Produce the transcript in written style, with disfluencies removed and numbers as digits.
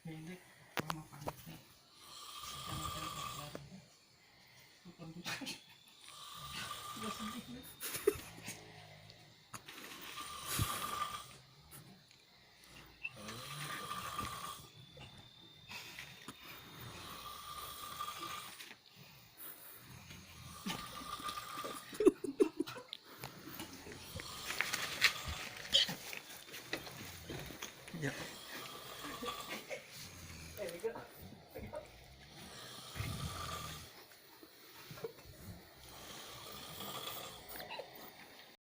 Hindi. Parang mapangit na eh. Kaya magaling ka klaro. Upang dito. Lasing na. Yeah. There we go.